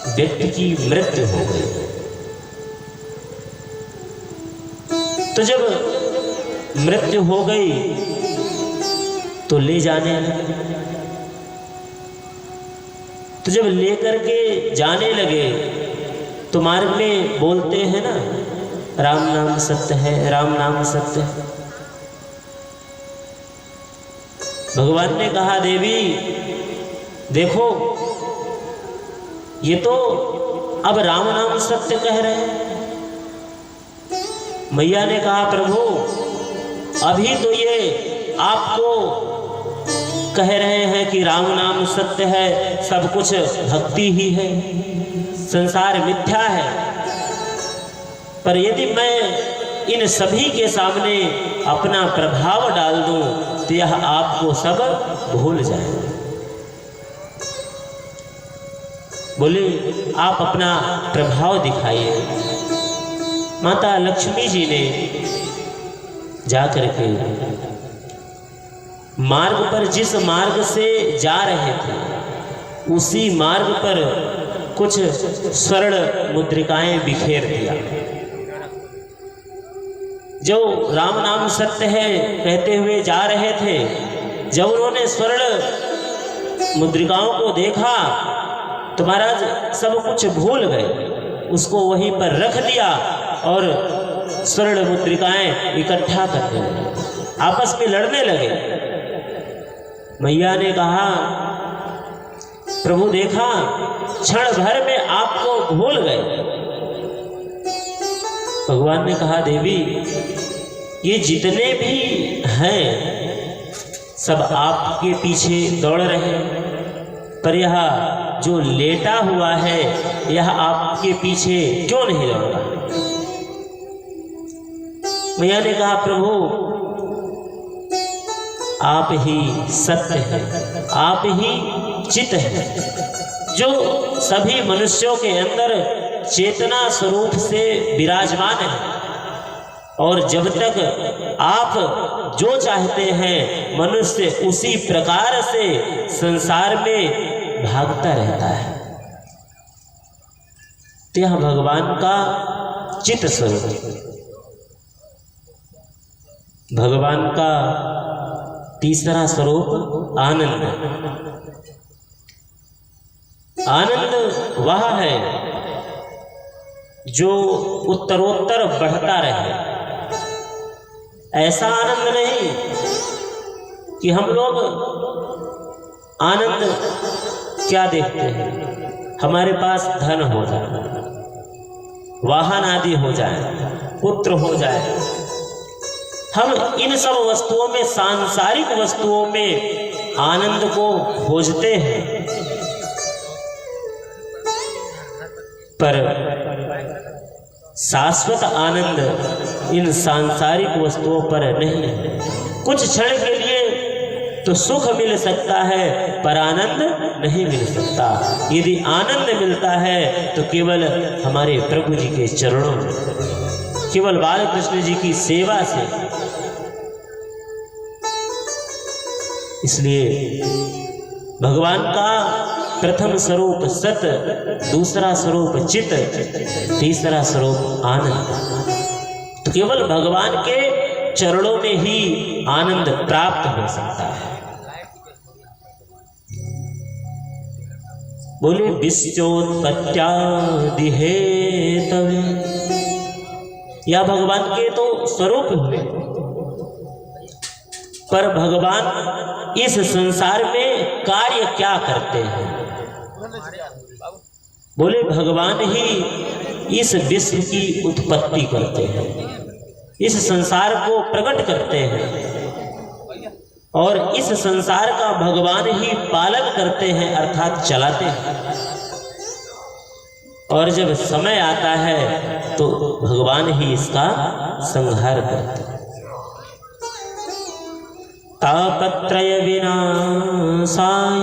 व्यक्ति की मृत्यु हो गई। तो जब मृत्यु हो गई तो ले जाने लगे। तो जब लेकर के जाने लगे तो मार्ग में बोलते हैं ना, राम नाम सत्य है, राम नाम सत्य है। भगवान ने कहा, देवी देखो, ये तो अब राम नाम सत्य कह रहे हैं। मैया ने कहा, प्रभु अभी तो ये आपको कह रहे हैं कि राम नाम सत्य है, सब कुछ भक्ति ही है, संसार मिथ्या है। पर यदि मैं इन सभी के सामने अपना प्रभाव डाल दूं तो यह आपको सब भूल जाए। बोले, आप अपना प्रभाव दिखाइए। माता लक्ष्मी जी ने जाकर के मार्ग पर, जिस मार्ग से जा रहे थे उसी मार्ग पर कुछ स्वर्ण मुद्रिकाएं बिखेर दिया। जो राम नाम सत्य है कहते हुए जा रहे थे, जब उन्होंने स्वर्ण मुद्रिकाओं को देखा तो महाराज सब कुछ भूल गए, उसको वहीं पर रख दिया और स्वर्ण मुद्रिकाएं इकट्ठा करने लगे, आपस में लड़ने लगे। मैया ने कहा, प्रभु देखा, क्षण भर में आपको भूल गए। भगवान ने कहा, देवी ये जितने भी हैं सब आपके पीछे दौड़ रहे हैं, पर यह जो लेटा हुआ है यह आपके पीछे क्यों नहीं दौड़ रहा? मैया ने कहा, प्रभु आप ही सत्य हैं, आप ही चित हैं, जो सभी मनुष्यों के अंदर चेतना स्वरूप से विराजमान है। और जब तक आप जो चाहते हैं मनुष्य उसी प्रकार से संसार में भागता रहता है। तो यह भगवान का चित स्वरूप, भगवान का तीसरा स्वरूप आनंद। आनंद वह है जो उत्तरोत्तर बढ़ता रहे। ऐसा आनंद नहीं कि हम लोग आनंद क्या देखते हैं, हमारे पास धन हो जाए, वाहन आदि हो जाए, पुत्र हो जाए, हम इन सब वस्तुओं में, सांसारिक वस्तुओं में आनंद को खोजते हैं। पर शाश्वत आनंद इन सांसारिक वस्तुओं पर नहीं है। कुछ क्षण के लिए तो सुख मिल सकता है पर आनंद नहीं मिल सकता। यदि आनंद मिलता है तो केवल हमारे प्रभु जी के चरणों में, केवल बाल कृष्ण जी की सेवा से। इसलिए भगवान का प्रथम स्वरूप सत, दूसरा स्वरूप चित, तीसरा स्वरूप आनंद। तो केवल भगवान के चरणों में ही आनंद प्राप्त हो सकता है। बोले, विश्वोत्पत्त्यादि हेतवे, या भगवान के तो स्वरूप हुए, पर भगवान इस संसार में कार्य क्या करते हैं? बोले, भगवान ही इस विश्व की उत्पत्ति करते हैं, इस संसार को प्रकट करते हैं, और इस संसार का भगवान ही पालन करते हैं, अर्थात चलाते हैं। और जब समय आता है तो भगवान ही इसका संहार करते हैं। तापत्रय विनाशाय,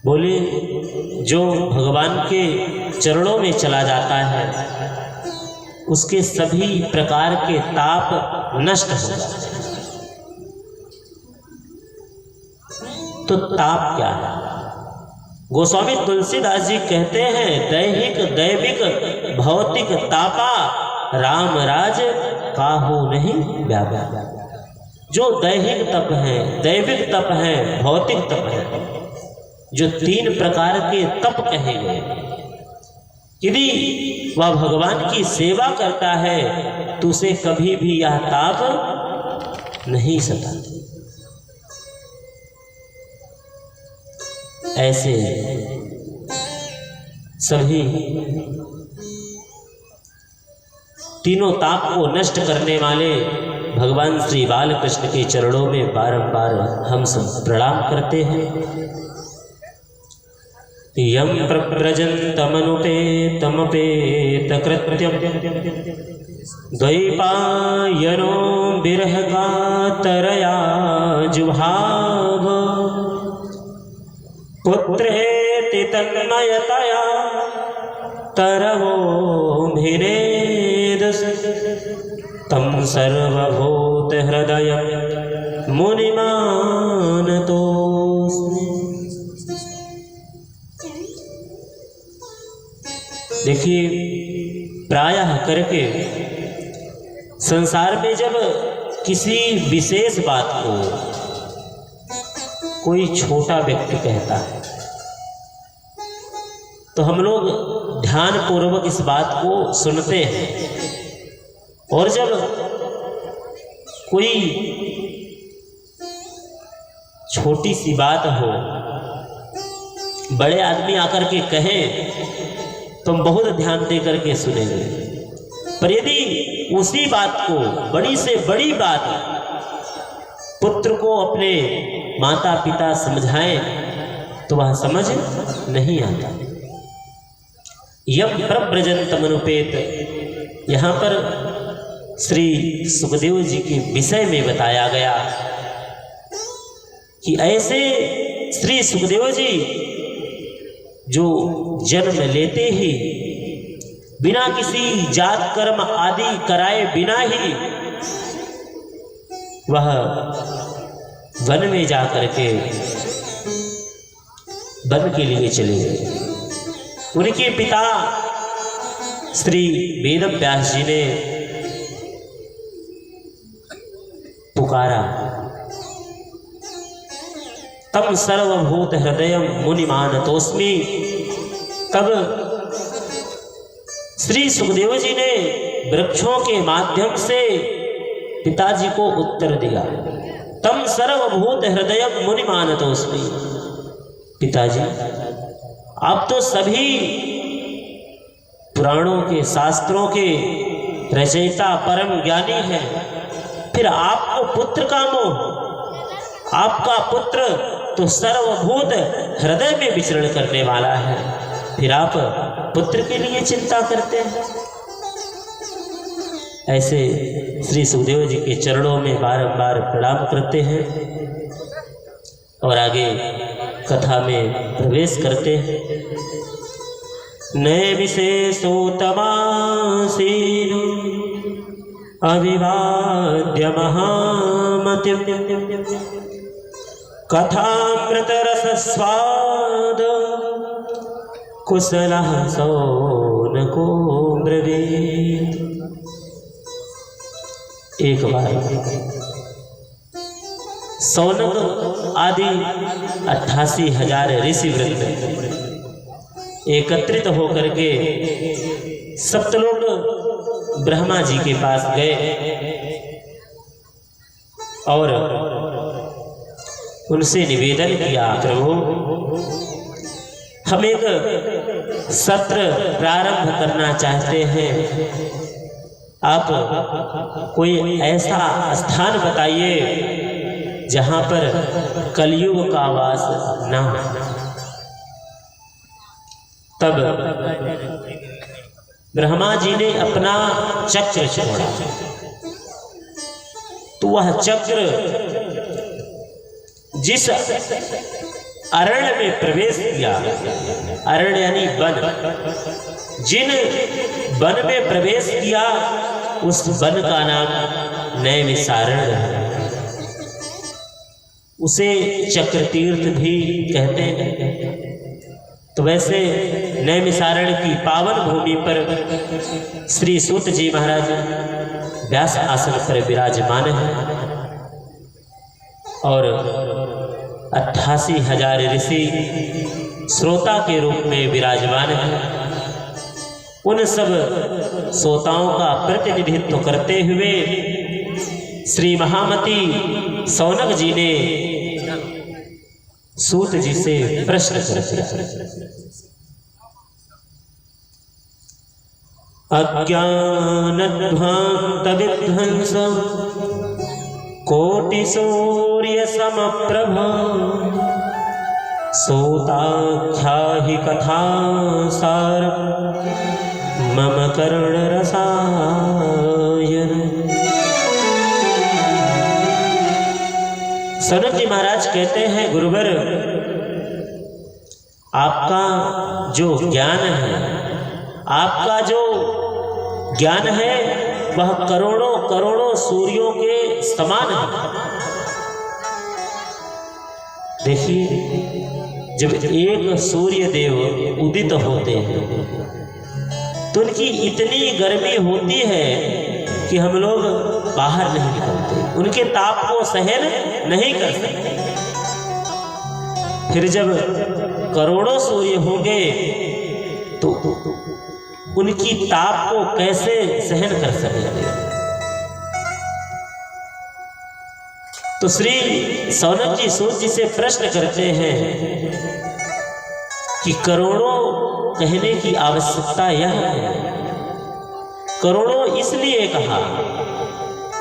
बोले, जो भगवान के चरणों में चला जाता है उसके सभी प्रकार के ताप नष्ट हो जाते हैं। तो ताप क्या है? गोस्वामी तुलसीदास जी कहते हैं, दैहिक दैविक भौतिक तापा राम राज काहू नहीं व्यापा। जो दैहिक तप है, दैविक तप है, भौतिक तप है, जो 3 प्रकार के तप कहे गए, यदि वह भगवान की सेवा करता है तो उसे कभी भी यह ताप नहीं सताते। ऐसे सभी तीनों ताप को नष्ट करने वाले भगवान श्री बाल कृष्ण के चरणों में बारंबार हम सब प्रणाम करते हैं। यम प्रव्रजन्तमनुपेतमपेत कृत्यं द्वैपायनो विरह कातरया जुहाव पुत्रेति तन्मयतया तरवोभिनेदुस् तं सर्वभूत हृदय मुनिमानतोऽस्मि। देखिए, प्रायः करके संसार में जब किसी विशेष बात को कोई छोटा व्यक्ति कहता है तो हम लोग ध्यान पूर्वक इस बात को सुनते हैं, और जब कोई छोटी सी बात हो, बड़े आदमी आकर के कहें तो हम बहुत ध्यान दे करके सुनेंगे। पर यदि उसी बात को, बड़ी से बड़ी बात, पुत्र को अपने माता पिता समझाएं तो वह समझ नहीं आता। यम प्रव्रजन्तमनुपेत, यहाँ पर श्री सुखदेव जी के विषय में बताया गया कि ऐसे श्री सुखदेव जी जो जन्म लेते ही बिना किसी जात कर्म आदि कराए बिना ही वह वन में जाकर के वन के लिए चले गए। उनके पिता श्री वेदव्यास जी ने पुकारा, तम सर्वभूत हृदय मुनिमानतोस्मि। तब श्री सुखदेव जी ने वृक्षों के माध्यम से पिताजी को उत्तर दिया, तम सर्वभूत हृदय मुनिमानतोस्मि। पिताजी, आप तो सभी पुराणों के, शास्त्रों के रचयिता, परम ज्ञानी हैं, फिर आपको पुत्र का मोह? आपका पुत्र तो सर्वभूत हृदय में विचरण करने वाला है, फिर आप पुत्र के लिए चिंता करते हैं। ऐसे श्री सुखदेव जी के चरणों में बारंबार प्रणाम करते हैं और आगे कथा में प्रवेश करते हैं। नए विशेषोत्तमासीन अविवाद्य महामति कथामृत रस स्वाद कुशलः सौनको ब्रवीत। एक बार सौनक आदि 88,000 ऋषि वृंद एकत्रित होकर के सप्तलोक ब्रह्मा जी के पास गए और उनसे निवेदन किया, प्रभु हम एक सत्र प्रारंभ करना चाहते हैं, आप कोई ऐसा स्थान बताइए जहां पर कलयुग का वास ना हो। तब ब्रह्मा जी ने अपना चक्र छोड़ा, तो वह चक्र जिस अरण्य में प्रवेश किया, अरण्य यानी वन, जिन वन में प्रवेश किया उस वन का नाम नैमिषारण्य है। उसे चक्रतीर्थ भी कहते हैं। तो वैसे नैमिषारण्य की पावन भूमि पर श्री सूत जी महाराज व्यास आसन पर विराजमान है और 88,000 ऋषि श्रोता के रूप में विराजमान है। उन सब श्रोताओं का प्रतिनिधित्व करते हुए श्री महामती सौनक जी ने सूत जी से प्रश्न कर अज्ञानध्वांत विध्वंस कोटि सूर्य समप्रभ सोताख्याहि कथा सार मम कर्ण रसायन। सनत जी महाराज कहते हैं, गुरुवर आपका जो ज्ञान है, आपका जो ज्ञान है वह करोड़ों करोड़ों सूर्यों के समान है। देखिए, जब एक सूर्य देव उदित होते हैं तो उनकी इतनी गर्मी होती है कि हम लोग बाहर नहीं निकलते, उनके ताप को सहन नहीं कर सकते। फिर जब करोड़ों सूर्य होंगे तो उनकी ताप को कैसे सहन कर सकेंगे। तो श्री सौनक जी सूत जी से प्रश्न करते हैं कि करोड़ों कहने की आवश्यकता यह है, करोड़ों इसलिए कहा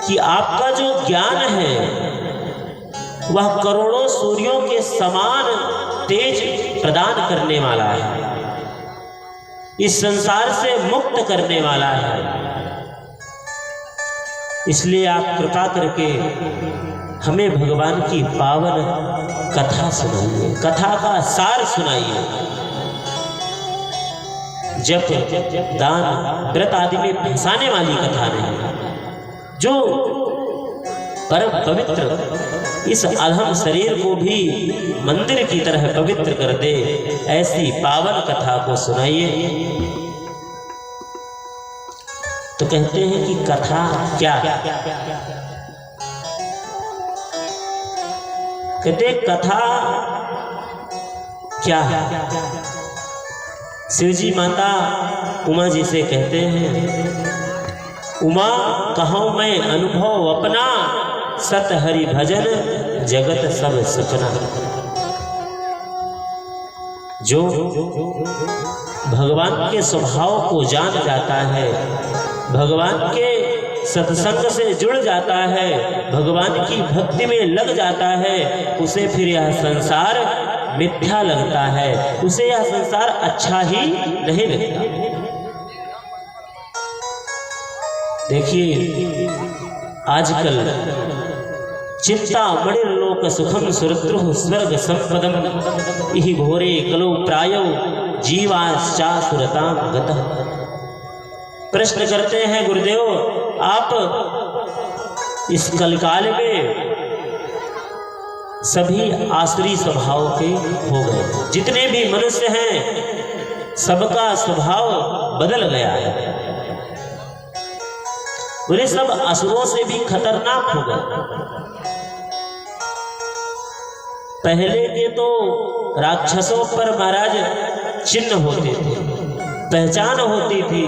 कि आपका जो ज्ञान है वह करोड़ों सूर्यों के समान तेज प्रदान करने वाला है, इस संसार से मुक्त करने वाला है। इसलिए आप कृपा करके हमें भगवान की पावन कथा सुनाइए, कथा का सार सुनाइए। जप दान व्रत आदि में फंसाने वाली कथा नहीं, जो परम पवित्र इस अधम शरीर को भी मंदिर की तरह पवित्र कर दे, ऐसी पावन कथा को सुनाइए। तो कहते हैं कि कथा क्या? कहते कथा क्या है? शिवजी माता उमा जी से कहते हैं, उमा कहूँ मैं अनुभव अपना, सत हरि भजन जगत सब सपना। जो भगवान के स्वभाव को जान जाता है, भगवान के सत्संग से जुड़ जाता है, भगवान की भक्ति में लग जाता है, उसे फिर यह संसार मिथ्या लगता है, उसे यह संसार अच्छा ही नहीं लगता। देखिए, आजकल चिंता मणिर्लोक सुखम सुरद्रुः स्वर्ग संपदम इहि घोरे कलो प्रायो जीवाश्चासुरतां गतः। प्रश्न करते हैं गुरुदेव, आप इस कलकाल में सभी आसुरी स्वभाव के हो गए, जितने भी मनुष्य हैं सबका स्वभाव बदल गया है, वे सब असुरों से भी खतरनाक हो गए। पहले के तो राक्षसों पर महाराज चिन्ह होते थे, पहचान होती थी,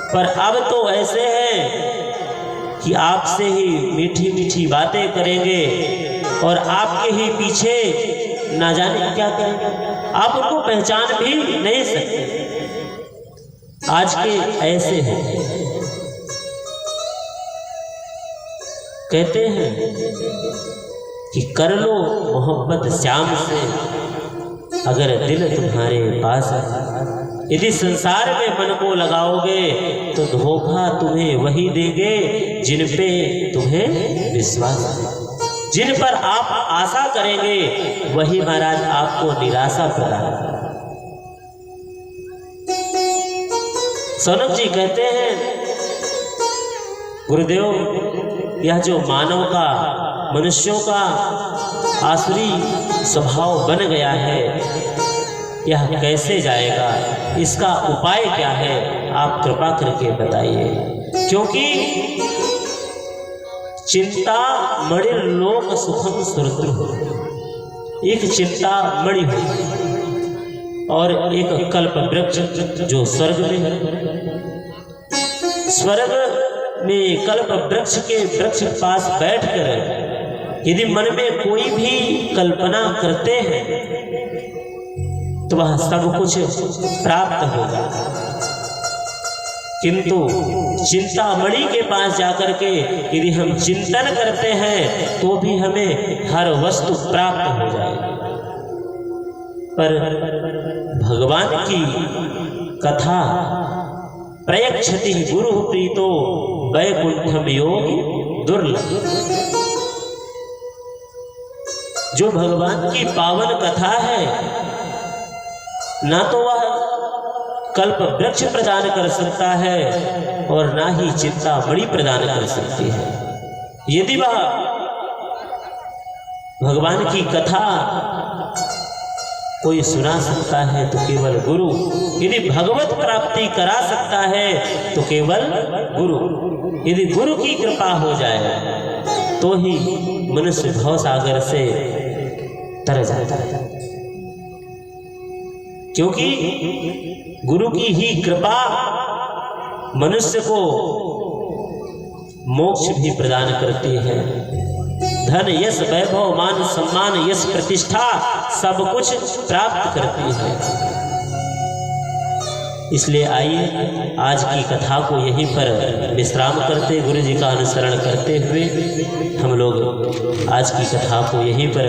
पर अब तो ऐसे हैं कि आपसे ही मीठी मीठी बातें करेंगे और आपके ही पीछे ना जाने क्या करेंगे, आप उनको पहचान भी नहीं सकते। आज के ऐसे हैं। कहते हैं कि कर लो मोहब्बत श्याम से, अगर दिल तुम्हारे पास है। यदि संसार में मन को लगाओगे तो धोखा तुम्हें वही देंगे जिन पे तुम्हें विश्वास है, जिन पर आप आशा करेंगे वही महाराज आपको निराशा प्रदान करेगा। सौनक जी कहते हैं, गुरुदेव यह जो मानव का, मनुष्यों का आसुरी स्वभाव बन गया है, यह कैसे जाएगा, इसका उपाय क्या है, आप कृपा करके बताइए। क्योंकि चिंता मणि लोक सुखम सुरद्रु, एक चिंता मणि और एक कल्प वृक्ष जो स्वर्ग में कल्प वृक्ष के वृक्ष के पास बैठकर यदि मन में कोई भी कल्पना करते हैं तो वह सब कुछ प्राप्त होगा। किंतु चिंतामणि के पास जाकर के यदि हम चिंतन करते हैं तो भी हमें हर वस्तु प्राप्त हो जाएगी। पर भगवान की कथा प्रयक्षति गुरु प्रीतो वैकुंठम योगी दुर्लभ, जो भगवान की पावन कथा है ना तो वह कल्प वृक्ष प्रदान कर सकता है और ना ही चिंतामणि प्रदान कर सकती है। यदि वह भगवान की कथा कोई सुना सकता है तो केवल गुरु, यदि भगवत प्राप्ति करा सकता है तो केवल गुरु। यदि गुरु की कृपा हो जाए तो ही मनुष्य भव सागर से तर जाता है। क्योंकि गुरु की ही कृपा मनुष्य को मोक्ष भी प्रदान करती है। धन यश वैभव मान सम्मान यश प्रतिष्ठा सब कुछ प्राप्त करती है। इसलिए आइए आज की कथा को यहीं पर विश्राम करते, गुरु जी का अनुसरण करते हुए हम लोग आज की कथा को यहीं पर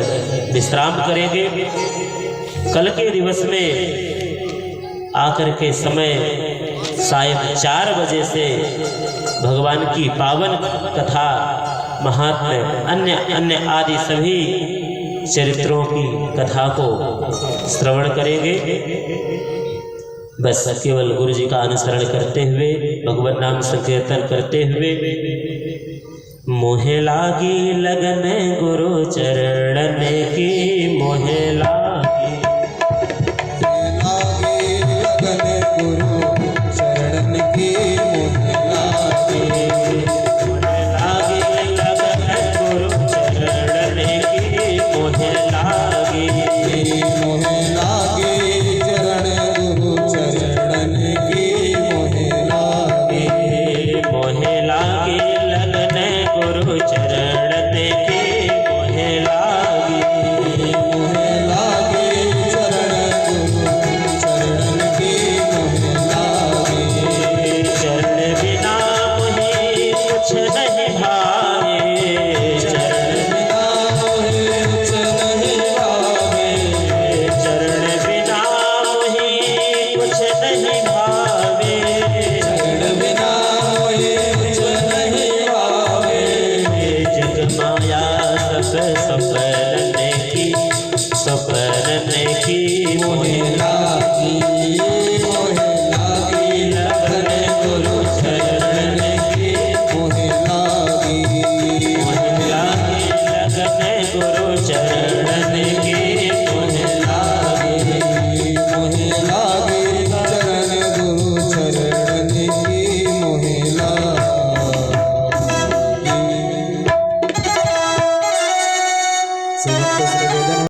विश्राम करेंगे। कल के दिवस में आकर के समय सायं 4 बजे से भगवान की पावन कथा महात्म्य अन्य आदि सभी चरित्रों की कथा को श्रवण करेंगे। बस केवल गुरु जी का अनुसरण करते हुए भगवत नाम संकीर्तन करते हुए, मोहे लागी लगन गुरु चरण की, मोहे लागी